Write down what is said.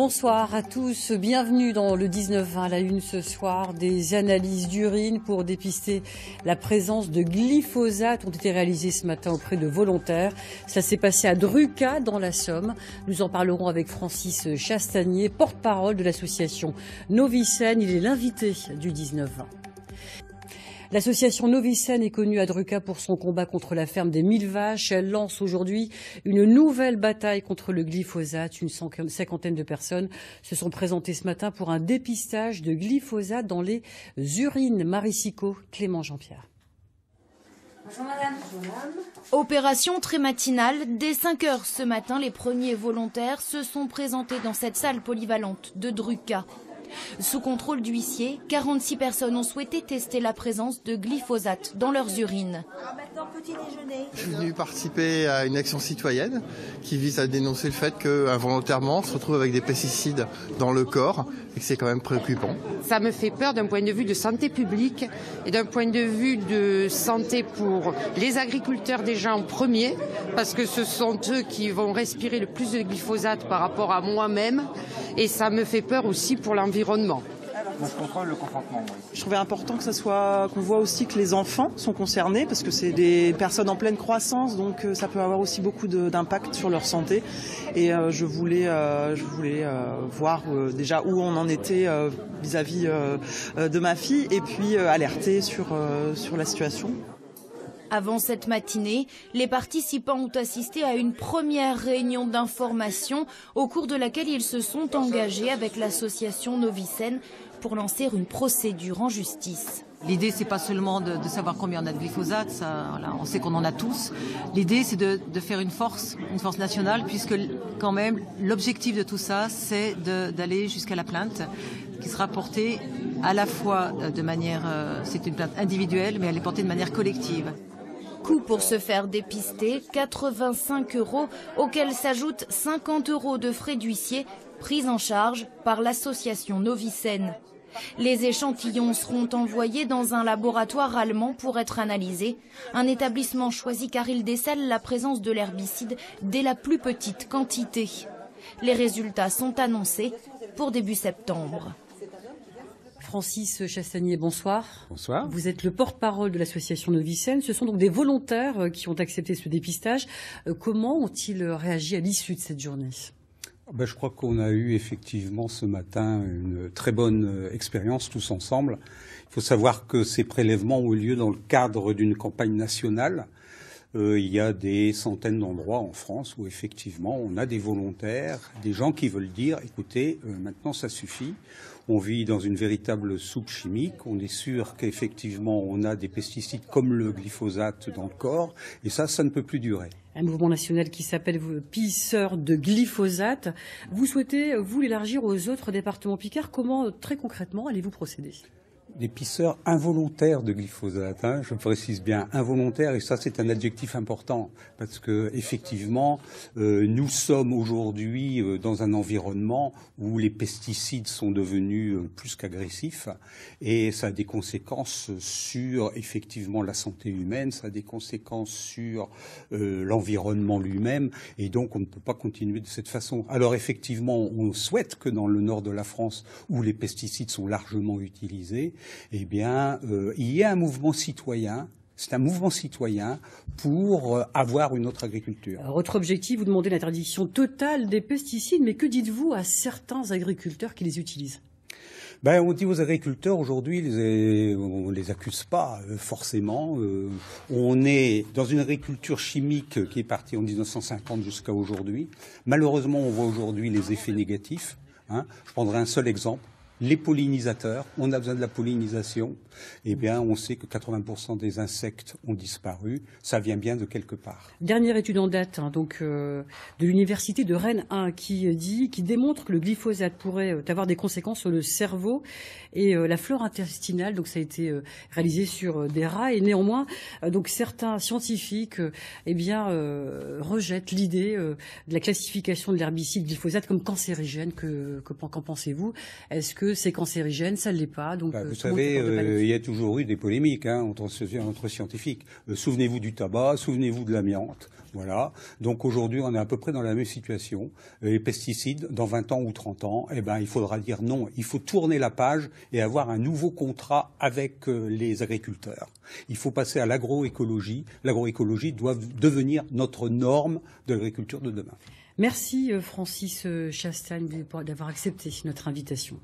Bonsoir à tous, bienvenue dans le 19-20 à la une ce soir. Des analyses d'urine pour dépister la présence de glyphosate ont été réalisées ce matin auprès de volontaires. Ça s'est passé à Druca dans la Somme. Nous en parlerons avec Francis Chastanier, porte-parole de l'association Novicène. Il est l'invité du 19-20. L'association Novicène est connue à Druca pour son combat contre la ferme des 1000 vaches. Elle lance aujourd'hui une nouvelle bataille contre le glyphosate. Une cinquantaine de personnes se sont présentées ce matin pour un dépistage de glyphosate dans les urines. Marie Sicot, Clément Jean-Pierre. Bonjour madame. Bonjour madame. Opération très matinale. Dès 5 heures ce matin, les premiers volontaires se sont présentés dans cette salle polyvalente de Druca. Sous contrôle d'huissier, 46 personnes ont souhaité tester la présence de glyphosate dans leurs urines. Maintenant, petit déjeuner. Je suis venu participer à une action citoyenne qui vise à dénoncer le fait qu'involontairement on se retrouve avec des pesticides dans le corps et que c'est quand même préoccupant. Ça me fait peur d'un point de vue de santé publique et d'un point de vue de santé pour les agriculteurs déjà en premier, parce que ce sont eux qui vont respirer le plus de glyphosate par rapport à moi-même, et ça me fait peur aussi pour l'environnement. Donc je contrôle le consentement. Oui. Je trouvais important qu'on voit aussi que les enfants sont concernés parce que c'est des personnes en pleine croissance, donc ça peut avoir aussi beaucoup d'impact sur leur santé. Et je voulais voir déjà où on en était vis-à-vis de ma fille et puis alerter sur la situation. Avant cette matinée, les participants ont assisté à une première réunion d'information au cours de laquelle ils se sont engagés avec l'association Novicène pour lancer une procédure en justice. L'idée, c'est pas seulement de savoir combien on a de glyphosate, ça, voilà, on sait qu'on en a tous. L'idée, c'est de faire une force nationale, puisque quand même, l'objectif de tout ça, c'est d'aller jusqu'à la plainte, qui sera portée à la fois de manière, c'est une plainte individuelle, mais elle est portée de manière collective. Coût pour se faire dépister, 85 €, auxquels s'ajoutent 50 € de frais d'huissier pris en charge par l'association Novicène. Les échantillons seront envoyés dans un laboratoire allemand pour être analysés. Un établissement choisi car il décèle la présence de l'herbicide dès la plus petite quantité. Les résultats sont annoncés pour début septembre. Francis Chastanier, bonsoir. Bonsoir. Vous êtes le porte-parole de l'association Novicène. Ce sont donc des volontaires qui ont accepté ce dépistage. Comment ont-ils réagi à l'issue de cette journée ? Je crois qu'on a eu effectivement ce matin une très bonne expérience tous ensemble. Il faut savoir que ces prélèvements ont eu lieu dans le cadre d'une campagne nationale. Il y a des centaines d'endroits en France où effectivement on a des volontaires, des gens qui veulent dire écoutez, maintenant ça suffit. On vit dans une véritable soupe chimique. On est sûr qu'effectivement on a des pesticides comme le glyphosate dans le corps et ça ne peut plus durer. Un mouvement national qui s'appelle Pisseurs de glyphosate. Vous souhaitez, vous, l'élargir aux autres départements picards. Comment, très concrètement, allez-vous procéder ? Des pisseurs involontaires de glyphosate, je précise bien involontaires, et ça c'est un adjectif important parce que effectivement nous sommes aujourd'hui dans un environnement où les pesticides sont devenus plus qu'agressifs et ça a des conséquences sur effectivement la santé humaine, ça a des conséquences sur l'environnement lui-même et donc on ne peut pas continuer de cette façon. Alors effectivement on souhaite que dans le nord de la France où les pesticides sont largement utilisés, eh bien, il y a un mouvement citoyen. C'est un mouvement citoyen pour avoir une autre agriculture. Votre objectif, vous demandez l'interdiction totale des pesticides, mais que dites-vous à certains agriculteurs qui les utilisent ? On dit aux agriculteurs aujourd'hui, on les accuse pas forcément. On est dans une agriculture chimique qui est partie en 1950 jusqu'à aujourd'hui. Malheureusement, on voit aujourd'hui les effets négatifs. Je prendrai un seul exemple. Les pollinisateurs, on a besoin de la pollinisation. Eh bien, on sait que 80% des insectes ont disparu. Ça vient bien de quelque part. Dernière étude en date, de l'université de Rennes 1 qui démontre que le glyphosate pourrait avoir des conséquences sur le cerveau et la flore intestinale. Donc, ça a été réalisé sur des rats et néanmoins, certains scientifiques, rejettent l'idée de la classification de l'herbicide glyphosate comme cancérigène. Qu'en pensez-vous ? Est-ce que que c'est cancérigène, ça ne l'est pas. Donc, vous savez, il y a toujours eu des polémiques entre scientifiques. Souvenez-vous du tabac, souvenez-vous de l'amiante. Voilà. Donc aujourd'hui, on est à peu près dans la même situation. Les pesticides, dans 20 ans ou 30 ans, il faudra dire non. Il faut tourner la page et avoir un nouveau contrat avec les agriculteurs. Il faut passer à l'agroécologie. L'agroécologie doit devenir notre norme de l'agriculture de demain. Merci Francis Chastagne d'avoir accepté notre invitation.